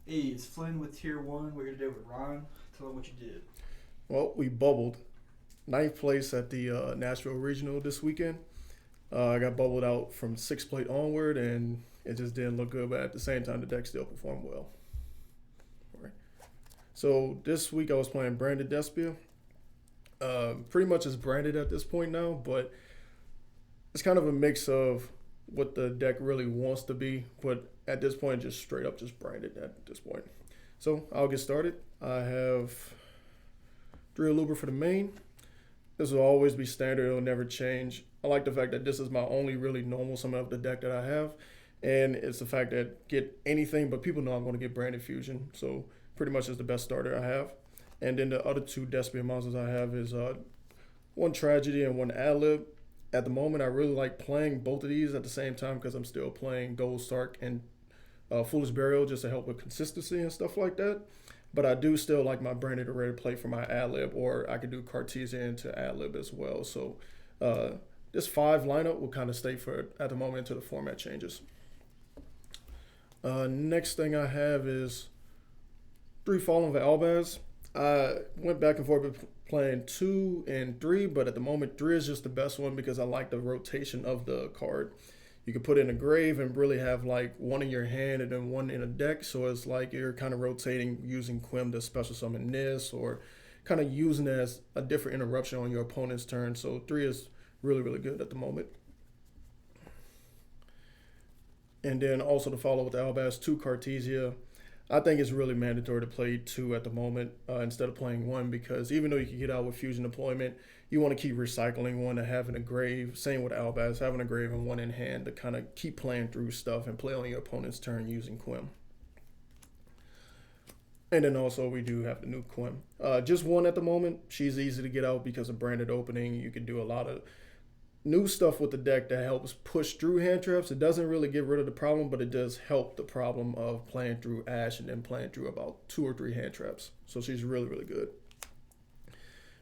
Hey, it's Flynn with Tier 1. We're here today with Ron. Tell him what you did. Well, we bubbled ninth place at the Nashville Regional this weekend. I got bubbled out from sixth plate onward, and it just didn't look good. But at the same time, the deck still performed well. All right. So this week I was playing Branded Despia. Pretty much it's branded at this point now, but it's kind of a mix of what the deck really wants to be. But at this point, just straight up just branded at this point. So I'll get started. I have three Aluber for the main. This will always be standard. It'll never change. I like the fact that this is my only really normal summon of the deck that I have. And it's the fact that get anything, but people know I'm going to get Branded Fusion. So pretty much is the best starter I have. And then the other two Despia monsters I have is one Tragedy and one Adlib. At the moment, I really like playing both of these at the same time because I'm still playing Gold Stark and Foolish Burial just to help with consistency and stuff like that. But I do still like my Branded Array play for my Adlib, or I could do Cartesian to Adlib as well. So this five lineup will kind of stay for at the moment until the format changes. Next thing I have is three Fallen of Albaz. I went back and forth playing 2 and 3, but at the moment 3 is just the best one because I like the rotation of the card. You can put it in a grave and really have like one in your hand and then one in a deck. So it's like you're kind of rotating using Quim to special summon this, or kind of using it as a different interruption on your opponent's turn. So 3 is really, really good at the moment. And then also to follow with the Albaz, 2 Cartesia. I think it's really mandatory to play 2 at the moment instead of playing 1, because even though you can get out with fusion deployment, you want to keep recycling one to have in a grave. Same with Albaz, having a grave and one in hand to kind of keep playing through stuff and play on your opponent's turn using Quim. And then also we do have the new Quim. Just one at the moment. She's easy to get out because of branded opening. You can do a lot of new stuff with the deck that helps push through hand traps. It doesn't really get rid of the problem, but it does help the problem of playing through Ash and then playing through about 2 or 3 hand traps. So she's really, really good.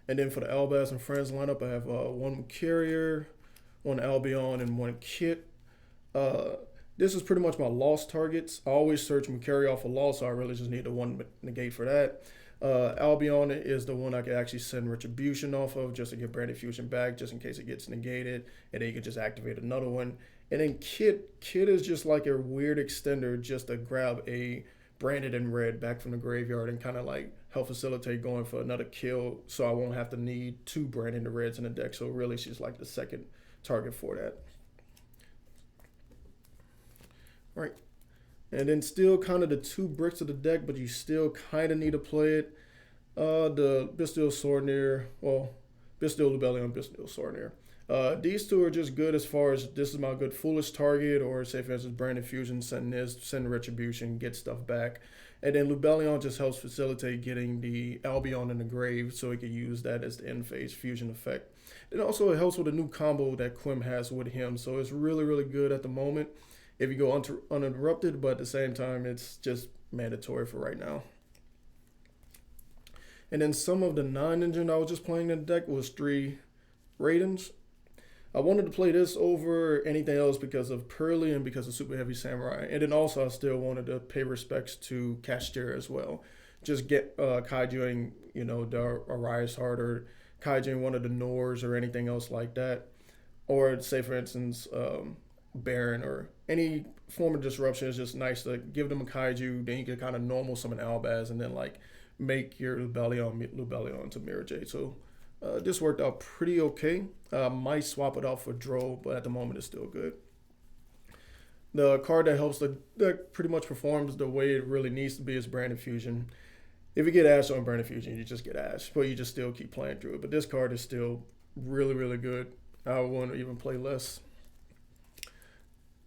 And then for the Albaz and Friends lineup, I have one Carrier, one Albion, and one Kit. This is pretty much my lost targets. I always search Macari off a loss, so I really just need the one negate for that. Albion is the one I can actually send Retribution off of just to get Branded Fusion back, just in case it gets negated, and then you can just activate another one. And then Kit is just like a weird extender just to grab a Branded in red back from the graveyard and kind of like help facilitate going for another kill, so I won't have to need 2 Branded in reds in the deck. So really she's like the second target for that. Right. And then still kind of the 2 bricks of the deck, but you still kind of need to play it. The Bistille Sorneer, well, Bistille Lubellion, Bistille Sorneer. These 2 are just good as far as this is my good foolish target, or say for instance Branded Fusion, send this, send Retribution, get stuff back. And then Lubellion just helps facilitate getting the Albion in the grave, so he can use that as the end phase fusion effect. And also it helps with a new combo that Quim has with him, so it's really, really good at the moment if you go uninterrupted, but at the same time, it's just mandatory for right now. And then some of the 9-engine I was just playing in the deck was 3 Raidens. I wanted to play this over anything else because of Pearly and because of Super Heavy Samurai. And then also I still wanted to pay respects to Cashtira as well. Just get Kaijuing, the Arias Heart, or Kaijuing one of the Nors or anything else like that. Or say for instance, Baron or any form of disruption is just nice to give them a kaiju, then you can kind of normal summon Albaz and then like make your Lubellion to Mirror Jade. So this worked out pretty okay. Might swap it out for Dro, but at the moment it's still good. The card that helps that pretty much performs the way it really needs to be is Branded Fusion. If you get Ash on Branded Fusion, you just get Ash, but you just still keep playing through it. But this card is still really, really good. I wouldn't even play less.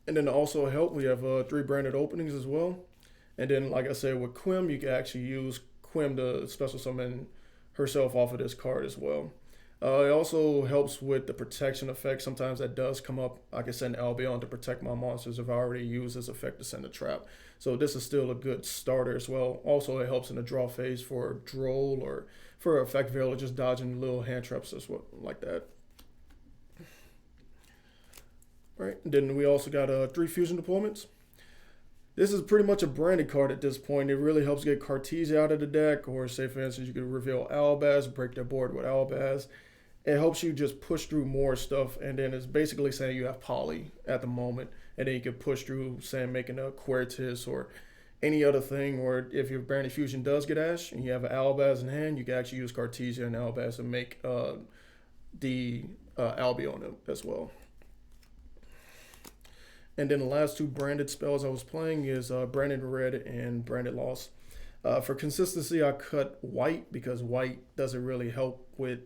And then to also help, we have 3 branded openings as well. And then, like I said, with Quim, you can actually use Quim to special summon herself off of this card as well. It also helps with the protection effect. Sometimes that does come up. I can send Albion to protect my monsters if I already use this effect to send a trap. So this is still a good starter as well. Also, it helps in the draw phase for Droll or for Effect Veil, or just dodging little hand traps as well, like that. Right. And then we also got 3 fusion deployments. This is pretty much a branded card at this point. It really helps get Cartesia out of the deck, or say for instance you could reveal Albaz, break their board with Albaz. It helps you just push through more stuff, and then it's basically saying you have Poly at the moment, and then you can push through, saying making a Quertus or any other thing, or if your Branded Fusion does get Ash and you have an Albaz in hand, you can actually use Cartesia and Albaz to make the Albion as well. And then the last two branded spells I was playing is Branded Red and Branded Loss. For consistency, I cut White because White doesn't really help with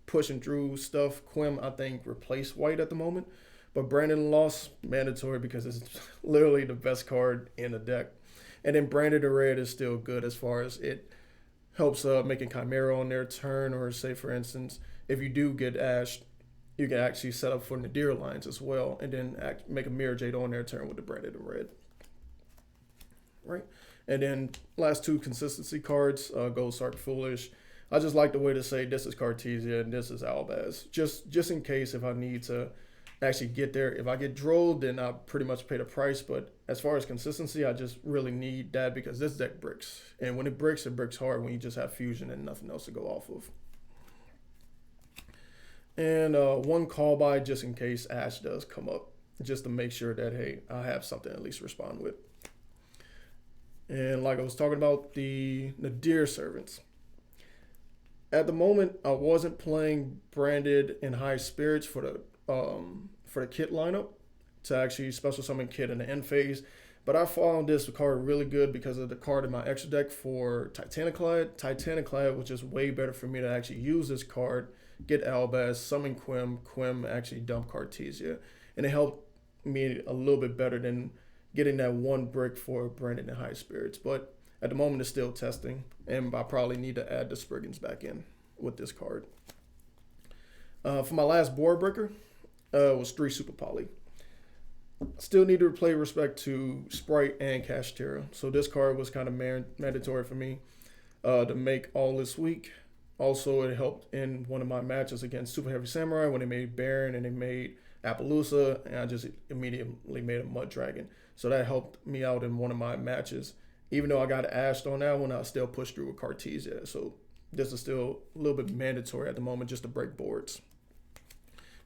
pushing through stuff. Quim, I think, replaced White at the moment. But Branded Loss, mandatory because it's literally the best card in the deck. And then Branded Red is still good as far as it helps making Chimera on their turn, or say, for instance, if you do get Ashed, you can actually set up for Nadir lines as well, and then make a Mirror Jade on their turn with the Branded Red. Right? And then last two consistency cards, Gold Sark Foolish. I just like the way to say this is Cartesia and this is Albaz. Just in case if I need to actually get there. If I get drolled, then I pretty much pay the price. But as far as consistency, I just really need that because this deck bricks. And when it bricks hard when you just have Fusion and nothing else to go off of. And one call by just in case Ash does come up, just to make sure that, hey, I have something to at least respond with. And like I was talking about, the Nadir Servants. At the moment, I wasn't playing Branded in High Spirits for the Kit lineup to actually special summon Kit in the end phase. But I found this card really good because of the card in my extra deck for Titaniclad. Titaniclad was just way better for me to actually use this card, get Albaz, summon Quim actually dump Cartesia. And it helped me a little bit better than getting that one brick for Branded in High Spirits. But at the moment, it's still testing, and I probably need to add the Spriggans back in with this card. For my last board breaker, was 3 Super Poly. Still need to play respect to Sprite and Kashtira. So this card was kind of mandatory for me to make all this week. Also, it helped in one of my matches against Super Heavy Samurai when they made Baron and they made Appaloosa, and I just immediately made a Mud Dragon. So that helped me out in one of my matches. Even though I got ashed on that one, I still pushed through with Cartesia. So this is still a little bit mandatory at the moment just to break boards.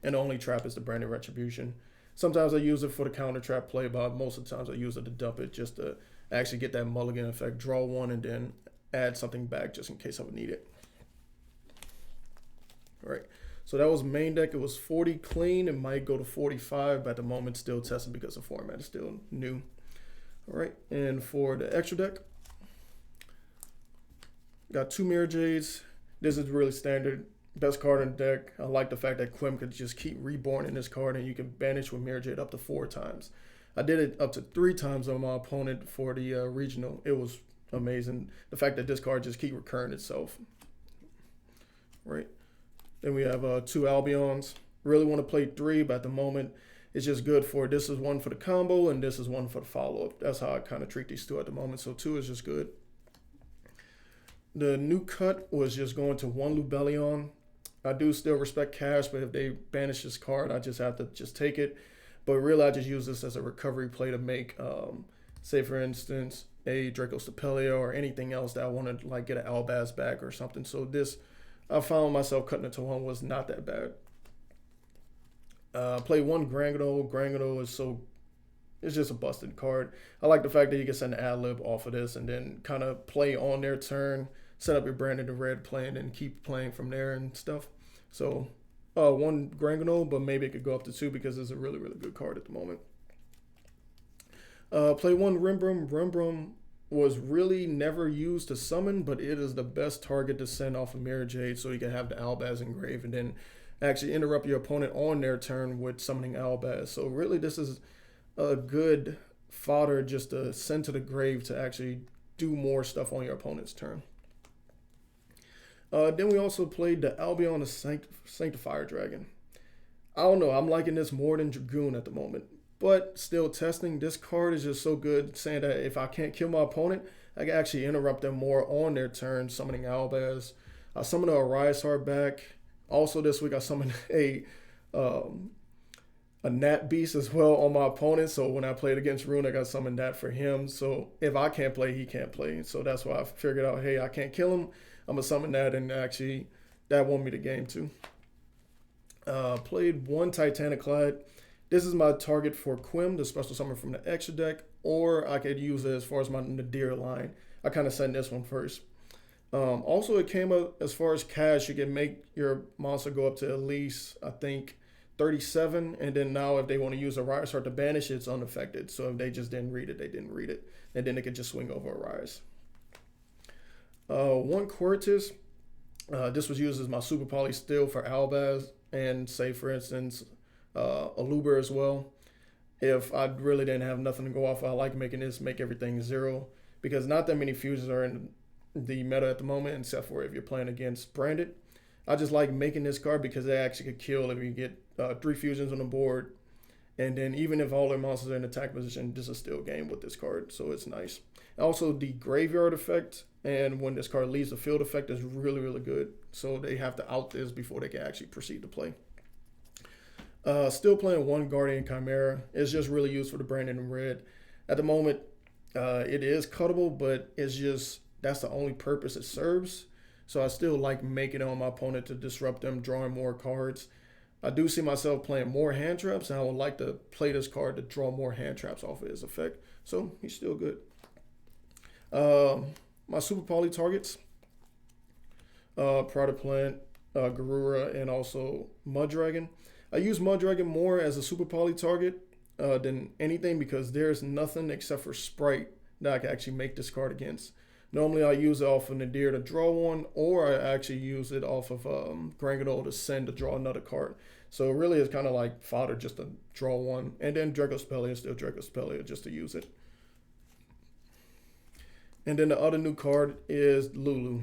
And the only trap is the Branded Retribution. Sometimes I use it for the counter trap play, but most of the times I use it to dump it just to actually get that mulligan effect, draw one, and then add something back just in case I would need it. All right, so that was main deck. It was 40 clean. It might go to 45, but at the moment still testing because the format is still new. All right, and for the extra deck, got 2 Mirror Jades. This is really standard. Best card in the deck. I like the fact that Quim could just keep reborn in this card and you can banish with Mirror Jade up to 4 times. I did it up to 3 times on my opponent for the regional. It was amazing. The fact that this card just keep recurring itself. Right. Then we have 2 Albions. Really want to play 3, but at the moment it's just good for, this is one for the combo and this is one for the follow-up. That's how I kind of treat these 2 at the moment. So 2 is just good. The new cut was just going to 1 Lubellion. I do still respect cash, but if they banish this card, I just have to just take it. But really, I just use this as a recovery play to make, say for instance, a Draco Stapelia or anything else that I want to like get an Albaz back or something. So this, I found myself cutting it to 1 was not that bad. Play 1 Granguno. Granguno is it's just a busted card. I like the fact that you can send an ad-lib off of this and then kind of play on their turn, set up your Branded in Red play, and then keep playing from there and stuff. So 1 Granguno, but maybe it could go up to 2 because it's a really, really good card at the moment. Play 1 Rimbrum. Rimbrum was really never used to summon, but it is the best target to send off a Mirror Jade so you can have the Albaz engrave and then actually interrupt your opponent on their turn with summoning Albaz. So really this is a good fodder just to send to the grave to actually do more stuff on your opponent's turn. Then we also played the Albion the Sanctifier Dragon. I don't know, I'm liking this more than Dragoon at the moment, but still testing. This card is just so good, saying that if I can't kill my opponent, I can actually interrupt them more on their turn, summoning Albaz. I summoned a Arise Heart back. Also this week I summoned a a Nat Beast as well on my opponent. So when I played against Rune, I got summoned that for him. So if I can't play, he can't play. So that's why I figured out, hey, I can't kill him. I'm gonna summon that, and actually that won me the game too. Played one Titaniclad. This is my target for Quim, the special summon from the extra deck, or I could use it as far as my Nadir line. I kind of sent this one first. Also, it came up as far as cash. You can make your monster go up to at least, I think, 37. And then now if they want to use a Rise Heart to banish it, it's unaffected. So if they just didn't read it, they didn't read it. And then they could just swing over a Rise. One Quartus. This was used as my Super Poly Steel for Albaz. And say, for instance, Aluber as well. If I really didn't have nothing to go off, I like making this make everything 0. Because not that many fusions are in the meta at the moment, except for if you're playing against Branded. I just like making this card because they actually could kill if you get 3 fusions on the board. And then even if all their monsters are in attack position, this is still game with this card, so it's nice. Also, the graveyard effect, and when this card leaves the field effect, is really, really good. So they have to out this before they can actually proceed to play. Still playing one Guardian Chimera. It's just really used for the Branded in red. At the moment, it is cuttable, but it's just, that's the only purpose it serves. So I still like making it on my opponent to disrupt them, drawing more cards. I do see myself playing more hand traps, and I would like to play this card to draw more hand traps off of his effect. So he's still good. My Super Poly targets, Prada Plant, Garura, and also Mud Dragon. I use Mud Dragon more as a Super Poly target than anything because there's nothing except for Sprite that I can actually make this card against. Normally I use it off of Nadir to draw one, or I actually use it off of Grangadol to send to draw another card. So really it's kind of like fodder just to draw one. And then Dracospelia is still Dracospelia just to use it. And then the other new card is Lulu.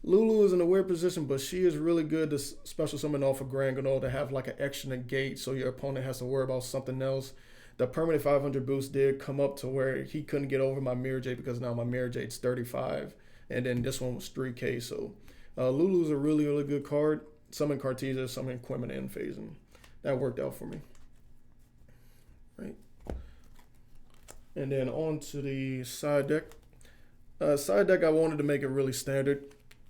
Lulu is in a weird position, but she is really good to special summon off of Grangadol to have like an extra negate so your opponent has to worry about something else. The permanent 500 boost did come up to where he couldn't get over my Mirror Jade because now my Mirror Jade's 35. And then this one was 3K. So Lulu's a really, really good card. Summon Cartesia, summon Quimina, and phasing. That worked out for me. Right. And then on to the side deck. Side deck, I wanted to make it really standard.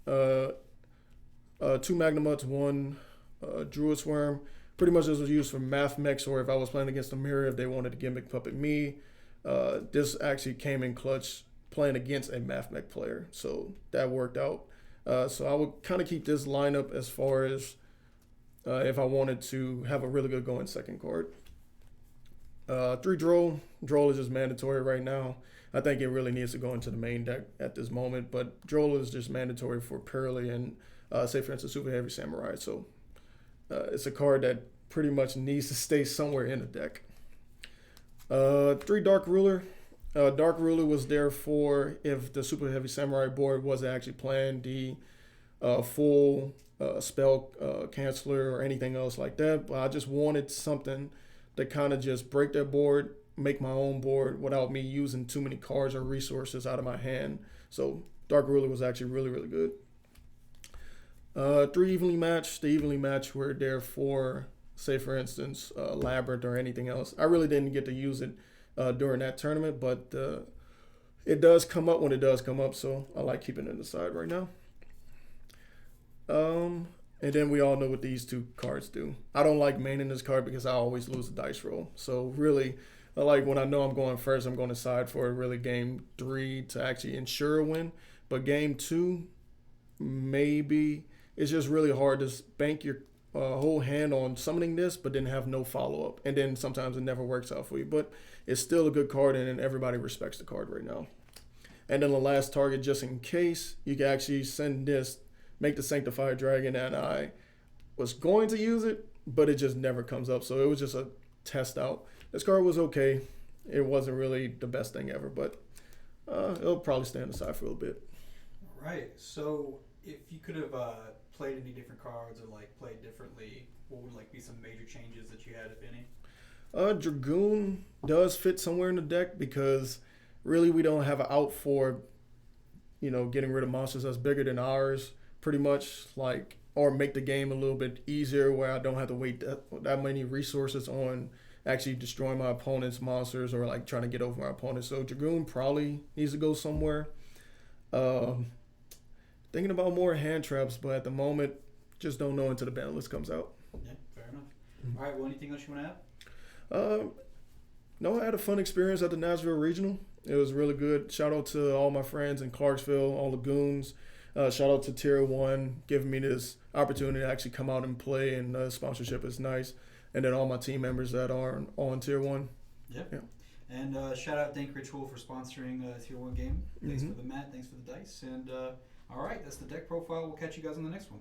2 Magnamuts, 1 Druid Swarm. Pretty much this was used for Math Mechs, or if I was playing against a mirror, if they wanted to gimmick puppet me. This actually came in clutch playing against a Math Mech player, so that worked out. So I would kind of keep this lineup as far as if I wanted to have a really good going second card. 3 Droll. Droll is just mandatory right now. I think it really needs to go into the main deck at this moment, but Droll is just mandatory for Pearly and, say for instance, Super Heavy Samurai. So it's a card that pretty much needs to stay somewhere in the deck. 3 Dark Ruler. Dark Ruler was there for if the Super Heavy Samurai board wasn't actually playing the full spell canceller or anything else like that. But I just wanted something to kind of just break that board, make my own board without me using too many cards or resources out of my hand. So Dark Ruler was actually really, really good. 3 Evenly Matched. The Evenly Matched were there for, say for instance, Labyrinth or anything else. I really didn't get to use it during that tournament, but it does come up when it does come up, so I like keeping it aside right now. And then we all know what these 2 cards do. I don't like maining this card because I always lose the dice roll. So really, I like when I know I'm going first, I'm going to side for really game 3 to actually ensure a win. But game 2, maybe it's just really hard to bank your whole hand on summoning this, but then have no follow-up. And then sometimes it never works out for you. But it's still a good card, and everybody respects the card right now. And then the last target, just in case, you can actually send this, make the Sanctified Dragon, and I was going to use it, but it just never comes up. So it was just a test out. This card was okay. It wasn't really the best thing ever, but it'll probably stand aside for a little bit. All right. So if you could have played any different cards or like played differently, what would like be some major changes that you had, if any? Dragoon does fit somewhere in the deck because really we don't have an out for, getting rid of monsters that's bigger than ours. Pretty much like or make the game a little bit easier where I don't have to wait that many resources on actually destroying my opponent's monsters or like trying to get over my opponent. So Dragoon probably needs to go somewhere. Thinking about more hand traps, but at the moment, just don't know until the ban list comes out. Yeah, fair enough. All right, well, anything else you want to add? No, I had a fun experience at the Nashville Regional. It was really good. Shout out to all my friends in Clarksville, all the goons. Shout out to Tier 1 giving me this opportunity to actually come out and play, and sponsorship is nice. And then all my team members that are on Tier 1. Yep. Yeah. And shout out Dank Ritual for sponsoring Tier 1 game. Thanks for the mat, thanks for the dice. And all right, that's the deck profile. We'll catch you guys on the next one.